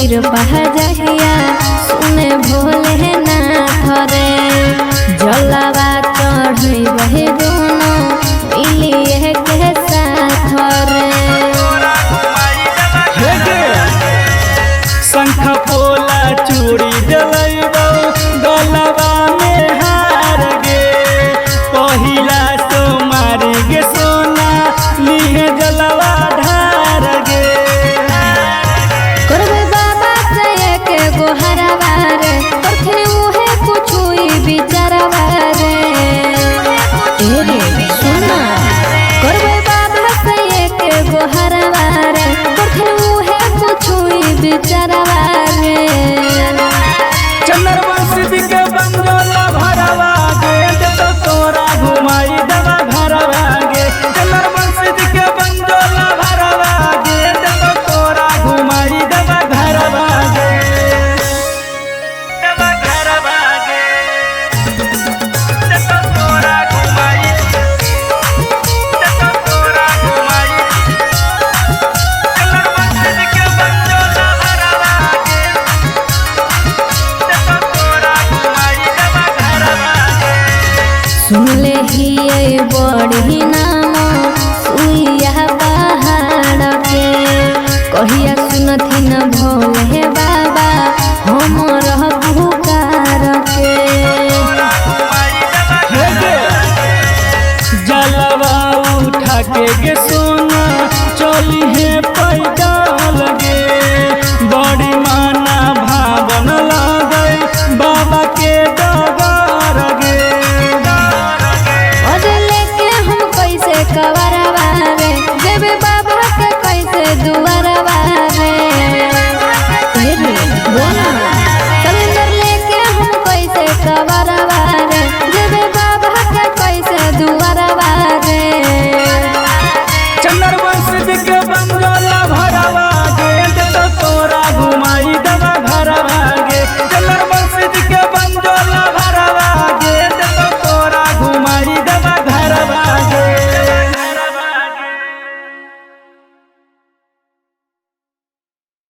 कृपा जहिया सुने भोले नाथ रे जलवा चढ़ई बहे दोनों मिलिए के साथ रे। शंख पोला चूड़ी डलैबो गलबा में हार गे पहिला सोमारी गे सोना लिहे जलवा ढार गे। करबे बाबा से एक गोहरवा रे तोखे मुहे कुछुई बिचारवा रे। तेरे सुना करबे बाबा से एक गोहरवा रे तोखे मुहे कुछुई बिचारवा रे। चंद्रवंशी के बंजोला भरवा गे तो तोरा घुमाई देवा घरवा गे। चंद्रवंशी के बंजोला भरवा गे तो तोरा घुमाई देवा घरवा गे। देवा घरवा गे तो तोरा घुमाई तो तोरा घुमाई। चंद्रवंशी के बंजोला भरवा गे तो तोरा घुमाई देवा घरवा गे। सुनले ही बड़ी नाम सुइया पहाड़ के कहिया सुनथिन भोला